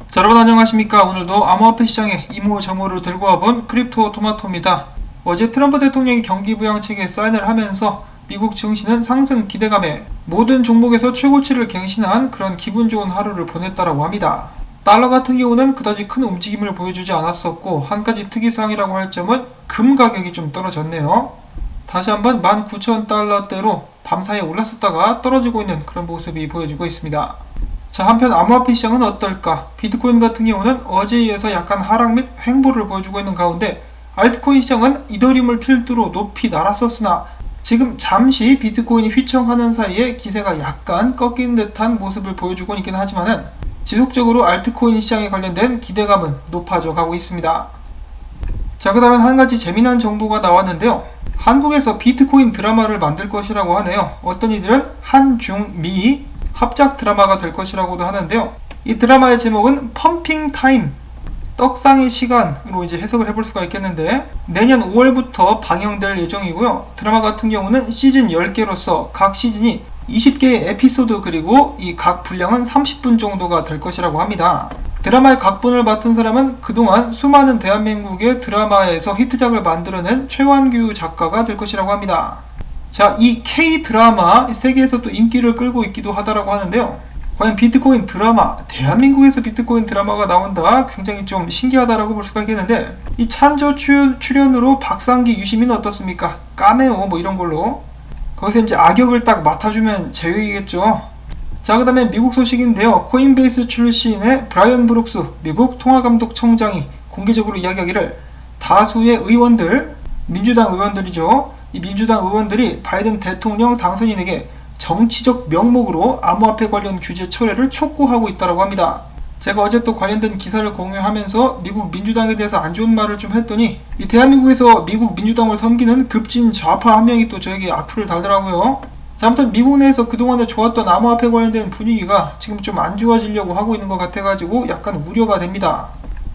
자, 여러분 안녕하십니까. 오늘도 암호화폐 시장에 이모저모를 들고 와본 크립토 토마토입니다. 어제 트럼프 대통령이 경기부양책에 사인을 하면서 미국 증시는 상승 기대감에 모든 종목에서 최고치를 갱신한 그런 기분 좋은 하루를 보냈다라고 합니다. 달러 같은 경우는 그다지 큰 움직임을 보여주지 않았었고, 한 가지 특이사항이라고 할 점은 금 가격이 좀 떨어졌네요. 다시 한번 19,000달러대로 밤사이에 올랐었다가 떨어지고 있는 그런 모습이 보여지고 있습니다. 자, 한편 암호화폐 시장은 어떨까? 비트코인 같은 경우는 어제에 이어서 약간 하락 및 횡보를 보여주고 있는 가운데, 알트코인 시장은 이더리움을 필두로 높이 날았었으나 지금 잠시 비트코인이 휘청하는 사이에 기세가 약간 꺾인 듯한 모습을 보여주고 있긴 하지만은 지속적으로 알트코인 시장에 관련된 기대감은 높아져 가고 있습니다. 자, 그 다음에 한 가지 재미난 정보가 나왔는데요. 한국에서 비트코인 드라마를 만들 것이라고 하네요. 어떤 이들은 한중미 합작 드라마가 될 것이라고도 하는데요. 이 드라마의 제목은 펌핑 타임, 떡상의 시간으로 이제 해석을 해볼 수가 있겠는데, 내년 5월부터 방영될 예정이고요. 드라마 같은 경우는 시즌 10개로서 각 시즌이 20개의 에피소드, 그리고 이 각 분량은 30분 정도가 될 것이라고 합니다. 드라마의 각본을 맡은 사람은 그동안 수많은 대한민국의 드라마에서 히트작을 만들어낸 최완규 작가가 될 것이라고 합니다. 자, 이 K-드라마 세계에서 또 인기를 끌고 있기도 하다라고 하는데요. 과연 비트코인 드라마, 대한민국에서 비트코인 드라마가 나온다? 굉장히 좀 신기하다라고 볼 수가 있겠는데, 이 찬조 출연으로 박상기, 유시민은 어떻습니까? 까메오 뭐 이런 걸로 거기서 이제 악역을 딱 맡아주면 제격이겠죠. 자, 그 다음에 미국 소식인데요. 코인베이스 출신의 브라이언 브룩스 미국 통화감독청장이 공개적으로 이야기하기를, 다수의 의원들, 민주당 의원들이죠. 이 민주당 의원들이 바이든 대통령 당선인에게 정치적 명목으로 암호화폐 관련 규제 철회를 촉구하고 있다고 합니다. 제가 어제 또 관련된 기사를 공유하면서 미국 민주당에 대해서 안 좋은 말을 좀 했더니, 이 대한민국에서 미국 민주당을 섬기는 급진 좌파 한 명이 또 저에게 악플을 달더라고요. 자, 아무튼 미국 내에서 그동안에 좋았던 암호화폐 관련된 분위기가 지금 좀 안 좋아지려고 하고 있는 것 같아가지고 약간 우려가 됩니다.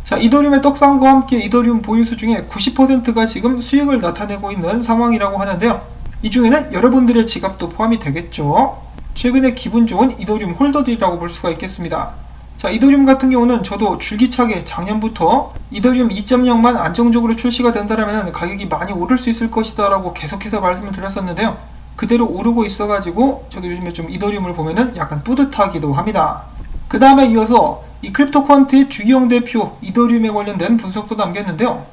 자, 이더리움의 떡상과 함께 이더리움 보유수 중에 90%가 지금 수익을 나타내고 있는 상황이라고 하는데요. 이 중에는 여러분들의 지갑도 포함이 되겠죠. 최근에 기분 좋은 이더리움 홀더들이라고 볼 수가 있겠습니다. 자, 이더리움 같은 경우는 저도 줄기차게 작년부터 이더리움 2.0만 안정적으로 출시가 된다면 가격이 많이 오를 수 있을 것이다 라고 계속해서 말씀을 드렸었는데요. 그대로 오르고 있어가지고 저도 요즘에 좀 이더리움을 보면은 약간 뿌듯하기도 합니다. 그 다음에 이어서 이 크립토퀀트의 주기영 대표 이더리움에 관련된 분석도 남겼는데요.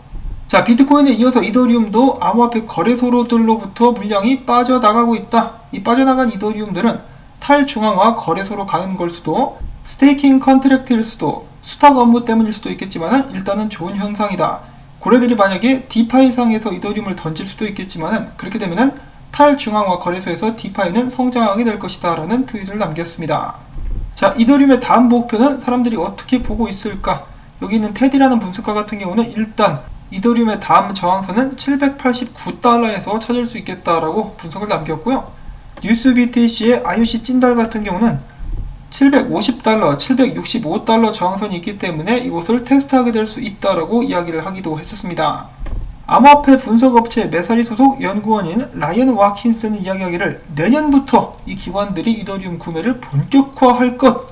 자, 비트코인에 이어서 이더리움도 암호화폐 거래소로들로부터 물량이 빠져나가고 있다. 이 빠져나간 이더리움들은 탈중앙화 거래소로 가는 걸 수도, 스테이킹 컨트랙트일 수도, 수탁 업무 때문일 수도 있겠지만 일단은 좋은 현상이다. 고래들이 만약에 디파이 상에서 이더리움을 던질 수도 있겠지만 그렇게 되면은 탈중앙화 거래소에서 디파이는 성장하게 될 것이다 라는 트윗을 남겼습니다. 자, 이더리움의 다음 목표는 사람들이 어떻게 보고 있을까? 여기 있는 테디라는 분석가 같은 경우는 일단 이더리움의 다음 저항선은 789달러에서 찾을 수 있겠다라고 분석을 남겼고요. 뉴스BTC의 IOC 찐달 같은 경우는 750달러, 765달러 저항선이 있기 때문에 이곳을 테스트하게 될 수 있다라고 이야기를 하기도 했었습니다. 암호화폐 분석업체 메사리 소속 연구원인 라이언 와킨스는 이야기하기를, 내년부터 이 기관들이 이더리움 구매를 본격화할 것.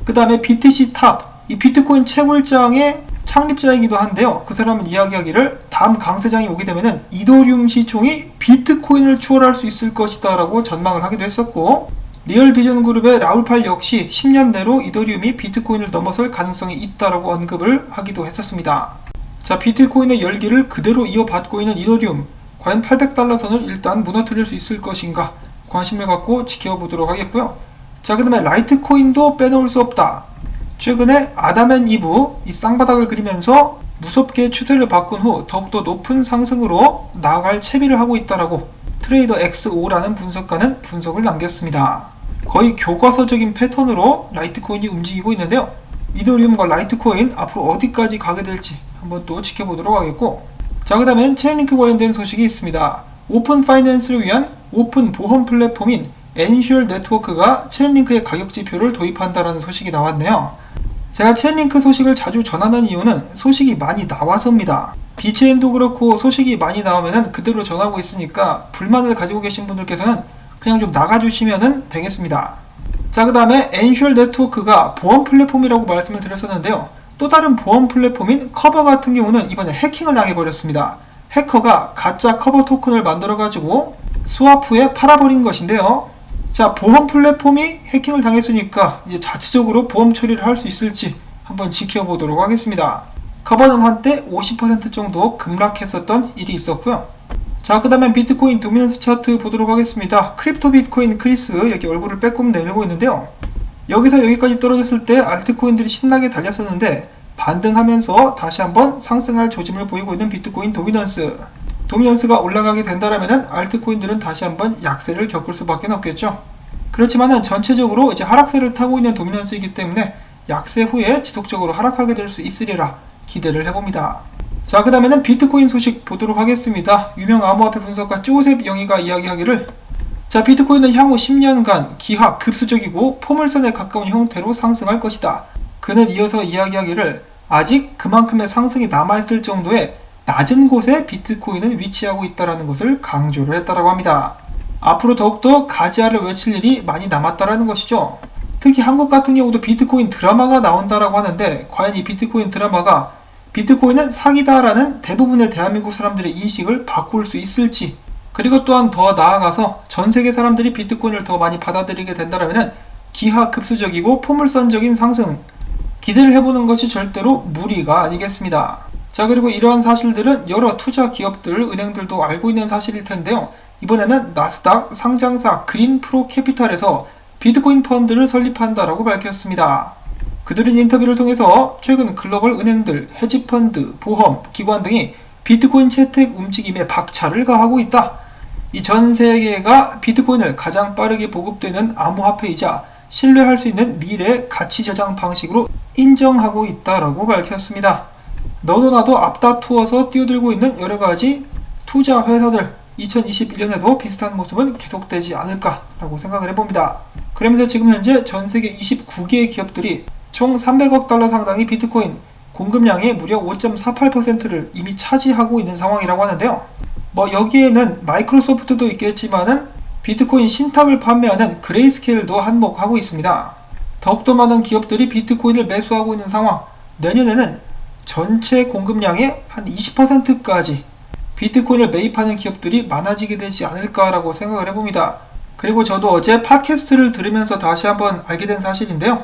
그 다음에 BTC 탑, 이 비트코인 채굴장의 창립자이기도 한데요. 그 사람은 이야기하기를, 다음 강세장이 오게 되면은 이더리움 시총이 비트코인을 추월할 수 있을 것이다 라고 전망을 하기도 했었고, 리얼비전 그룹의 라울팔 역시 10년 내로 이더리움이 비트코인을 넘어설 가능성이 있다라고 언급을 하기도 했었습니다. 자, 비트코인의 열기를 그대로 이어받고 있는 이더리움, 과연 800달러 선을 일단 무너뜨릴 수 있을 것인가 관심을 갖고 지켜보도록 하겠고요. 자, 그 다음에 라이트코인도 빼놓을 수 없다. 최근에 아담 앤 이브 이 쌍바닥을 그리면서 무섭게 추세를 바꾼 후 더욱더 높은 상승으로 나아갈 채비를 하고 있다라고 트레이더 XO라는 분석가는 분석을 남겼습니다. 거의 교과서적인 패턴으로 라이트코인이 움직이고 있는데요. 이더리움과 라이트코인 앞으로 어디까지 가게 될지 한번 또 지켜보도록 하겠고, 자, 그 다음엔 체인링크 관련된 소식이 있습니다. 오픈 파이낸스를 위한 오픈 보험 플랫폼인 엔슈얼 네트워크가 체인링크의 가격 지표를 도입한다라는 소식이 나왔네요. 제가 체인링크 소식을 자주 전하는 이유는 소식이 많이 나와서입니다. 비체인도 그렇고 소식이 많이 나오면 그대로 전하고 있으니까 불만을 가지고 계신 분들께서는 그냥 좀 나가주시면 되겠습니다. 자, 그 다음에 엔슈얼 네트워크가 보안 플랫폼이라고 말씀을 드렸었는데요. 또 다른 보험 플랫폼인 커버 같은 경우는 이번에 해킹을 당해버렸습니다. 해커가 가짜 커버 토큰을 만들어가지고 스왑 후에 팔아버린 것인데요. 자, 보험 플랫폼이 해킹을 당했으니까 이제 자체적으로 보험 처리를 할 수 있을지 한번 지켜보도록 하겠습니다. 커버는 한때 50% 정도 급락했었던 일이 있었고요. 자, 그 다음에 비트코인 도미넌스 차트 보도록 하겠습니다. 크립토 비트코인 크리스 여기 얼굴을 빼꼼 내밀고 있는데요. 여기서 여기까지 떨어졌을 때 알트코인들이 신나게 달렸었는데 반등하면서 다시 한번 상승할 조짐을 보이고 있는 비트코인 도미넌스가 올라가게 된다라면 알트코인들은 다시 한번 약세를 겪을 수밖에 없겠죠. 그렇지만은 전체적으로 이제 하락세를 타고 있는 도미넌스이기 때문에 약세 후에 지속적으로 하락하게 될 수 있으리라 기대를 해봅니다. 자, 그 다음에는 비트코인 소식 보도록 하겠습니다. 유명 암호화폐 분석가 조셉 영이가 이야기하기를, 자, 비트코인은 향후 10년간 기하급수적이고 포물선에 가까운 형태로 상승할 것이다. 그는 이어서 이야기하기를 아직 그만큼의 상승이 남아있을 정도의 낮은 곳에 비트코인은 위치하고 있다는 것을 강조를 했다고 합니다. 앞으로 더욱더 가지아를 외칠 일이 많이 남았다는 것이죠. 특히 한국 같은 경우도 비트코인 드라마가 나온다라고 하는데 과연 이 비트코인 드라마가 비트코인은 사기다라는 대부분의 대한민국 사람들의 인식을 바꿀 수 있을지, 그리고 또한 더 나아가서 전 세계 사람들이 비트코인을 더 많이 받아들이게 된다면 기하급수적이고 포물선적인 상승 기대를 해보는 것이 절대로 무리가 아니겠습니다. 자, 그리고 이러한 사실들은 여러 투자 기업들, 은행들도 알고 있는 사실일 텐데요. 이번에는 나스닥 상장사 그린 프로 캐피탈에서 비트코인 펀드를 설립한다라고 밝혔습니다. 그들은 인터뷰를 통해서 최근 글로벌 은행들, 헤지펀드, 보험, 기관 등이 비트코인 채택 움직임에 박차를 가하고 있다. 이 전 세계가 비트코인을 가장 빠르게 보급되는 암호화폐이자 신뢰할 수 있는 미래 가치 저장 방식으로 인정하고 있다라고 밝혔습니다. 너도 나도 앞다투어서 뛰어들고 있는 여러가지 투자 회사들, 2021년에도 비슷한 모습은 계속되지 않을까라고 생각을 해봅니다. 그러면서 지금 현재 전세계 29개의 기업들이 총 300억 달러 상당의 비트코인 공급량의 무려 5.48%를 이미 차지하고 있는 상황이라고 하는데요. 여기에는 마이크로소프트도 있겠지만은 비트코인 신탁을 판매하는 그레이스케일도 한몫하고 있습니다. 더욱더 많은 기업들이 비트코인을 매수하고 있는 상황, 내년에는 전체 공급량의 한 20%까지 비트코인을 매입하는 기업들이 많아지게 되지 않을까라고 생각을 해봅니다. 그리고 저도 어제 팟캐스트를 들으면서 다시 한번 알게 된 사실인데요.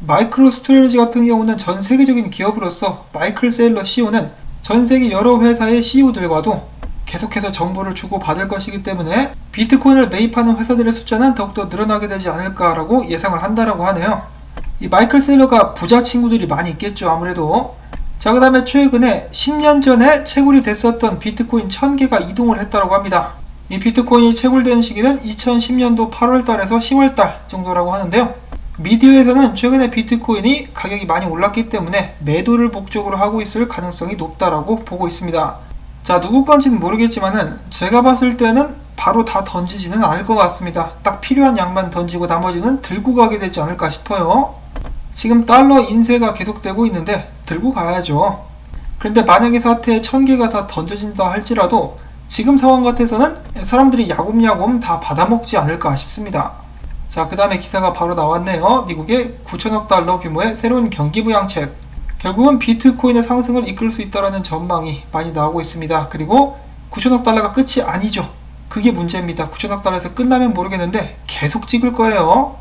마이크로스트레이지 같은 경우는 전 세계적인 기업으로서 마이클 세일러 CEO는 전 세계 여러 회사의 CEO들과도 계속해서 정보를 주고받을 것이기 때문에 비트코인을 매입하는 회사들의 숫자는 더욱더 늘어나게 되지 않을까라고 예상을 한다라고 하네요. 이 마이클 세일러가 부자 친구들이 많이 있겠죠, 아무래도. 자, 그 다음에 최근에 10년 전에 채굴이 됐었던 비트코인 1000개가 이동을 했다고 합니다. 이 비트코인이 채굴된 시기는 2010년도 8월달에서 10월달 정도라고 하는데요. 미디어에서는 최근에 비트코인이 가격이 많이 올랐기 때문에 매도를 목적으로 하고 있을 가능성이 높다라고 보고 있습니다. 자, 누구 건지는 모르겠지만은 제가 봤을 때는 바로 다 던지지는 않을 것 같습니다. 딱 필요한 양만 던지고 나머지는 들고 가게 되지 않을까 싶어요. 지금 달러 인쇄가 계속되고 있는데 들고 가야죠. 그런데 만약에 사태에 1000개가 다 던져진다 할지라도 지금 상황 같아서는 사람들이 야곱야곱 다 받아먹지 않을까 싶습니다. 자, 그 다음에 기사가 바로 나왔네요. 미국의 9천억 달러 규모의 새로운 경기부양책. 결국은 비트코인의 상승을 이끌 수 있다는 전망이 많이 나오고 있습니다. 그리고 9천억 달러가 끝이 아니죠. 그게 문제입니다. 9천억 달러에서 끝나면 모르겠는데 계속 찍을 거예요.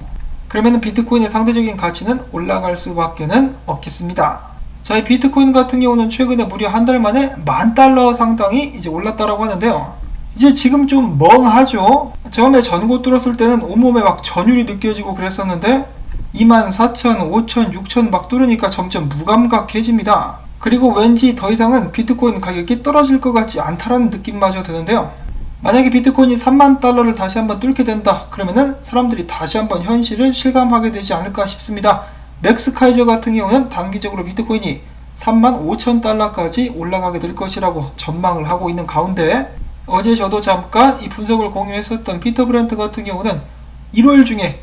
그러면 비트코인의 상대적인 가치는 올라갈 수밖에는 없겠습니다. 자, 이 비트코인 같은 경우는 최근에 무려 한 달 만에 $10,000 상당이 이제 올랐다라고 하는데요. 이제 지금 좀 멍하죠. 처음에 전고 뚫었을 때는 온몸에 막 전율이 느껴지고 그랬었는데 24,000, 5,000, 6,000 막 뚫으니까 점점 무감각해집니다. 그리고 왠지 더 이상은 비트코인 가격이 떨어질 것 같지 않다라는 느낌마저 드는데요. 만약에 비트코인이 30,000달러를 다시 한번 뚫게 된다 그러면은 사람들이 다시 한번 현실을 실감하게 되지 않을까 싶습니다. 맥스 카이저 같은 경우는 단기적으로 비트코인이 35,000달러까지 올라가게 될 것이라고 전망을 하고 있는 가운데, 어제 저도 잠깐 이 분석을 공유했었던 피터 브렌트 같은 경우는 1월 중에,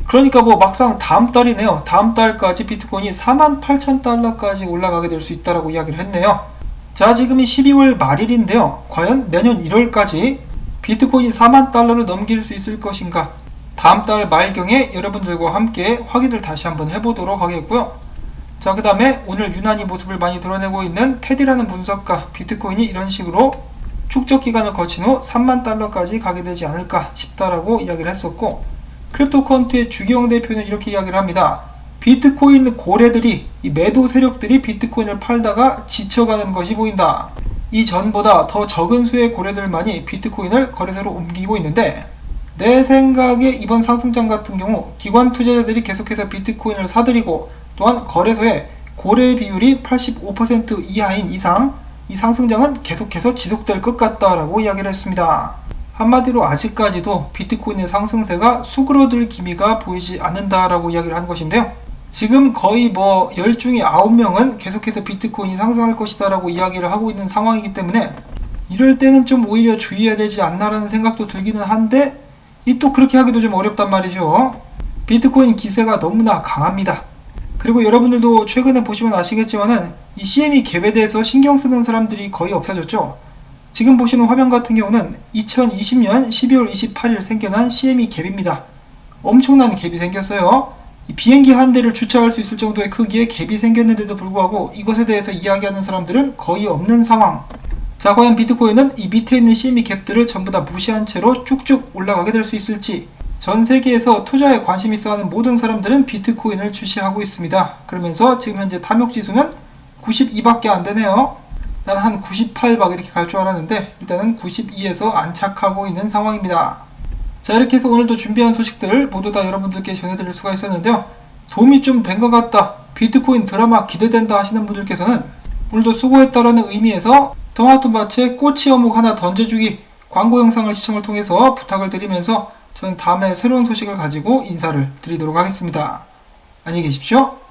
그러니까 막상 다음 달이네요. 다음 달까지 비트코인이 48,000달러까지 올라가게 될 수 있다라고 이야기를 했네요. 자, 지금이 12월 말일인데요. 과연 내년 1월까지 비트코인이 40,000달러를 넘길 수 있을 것인가? 다음 달 말경에 여러분들과 함께 확인을 다시 한번 해보도록 하겠고요. 자, 그 다음에 오늘 유난히 모습을 많이 드러내고 있는 테디라는 분석가, 비트코인이 이런 식으로 축적 기간을 거친 후 3만 달러까지 가게 되지 않을까 싶다라고 이야기를 했었고, 크립토커런트의 주기영 대표는 이렇게 이야기를 합니다. 비트코인 고래들이, 이 매도 세력들이 비트코인을 팔다가 지쳐가는 것이 보인다. 이전보다 더 적은 수의 고래들만이 비트코인을 거래소로 옮기고 있는데, 내 생각에 이번 상승장 같은 경우 기관 투자자들이 계속해서 비트코인을 사들이고, 또한 거래소에 고래 비율이 85% 이하인 이상 이 상승장은 계속해서 지속될 것 같다라고 이야기를 했습니다. 한마디로 아직까지도 비트코인의 상승세가 수그러들 기미가 보이지 않는다라고 이야기를 한 것인데요. 지금 거의 10 중에 9명은 계속해서 비트코인이 상승할 것이다 라고 이야기를 하고 있는 상황이기 때문에, 이럴 때는 좀 오히려 주의해야 되지 않나라는 생각도 들기는 한데, 이 또 그렇게 하기도 좀 어렵단 말이죠. 비트코인 기세가 너무나 강합니다. 그리고 여러분들도 최근에 보시면 아시겠지만은 이 CME 갭에 대해서 신경 쓰는 사람들이 거의 없어졌죠. 지금 보시는 화면 같은 경우는 2020년 12월 28일 생겨난 CME 갭입니다. 엄청난 갭이 생겼어요. 이 비행기 한 대를 주차할 수 있을 정도의 크기의 갭이 생겼는데도 불구하고 이것에 대해서 이야기하는 사람들은 거의 없는 상황. 자, 과연 비트코인은 이 밑에 있는 CME 갭들을 전부 다 무시한 채로 쭉쭉 올라가게 될 수 있을지. 전 세계에서 투자에 관심 있어 하는 모든 사람들은 비트코인을 주시하고 있습니다. 그러면서 지금 현재 탐욕 지수는 92밖에 안 되네요. 난 한 98 막 이렇게 갈 줄 알았는데 일단은 92에서 안착하고 있는 상황입니다. 자, 이렇게 해서 오늘도 준비한 소식들 모두 다 여러분들께 전해드릴 수가 있었는데요. 도움이 좀 된 것 같다, 비트코인 드라마 기대된다 하시는 분들께서는 오늘도 수고했다라는 의미에서 토마토밭에 꼬치 어묵 하나 던져주기 광고 영상을 시청을 통해서 부탁을 드리면서 저는 다음에 새로운 소식을 가지고 인사를 드리도록 하겠습니다. 안녕히 계십시오.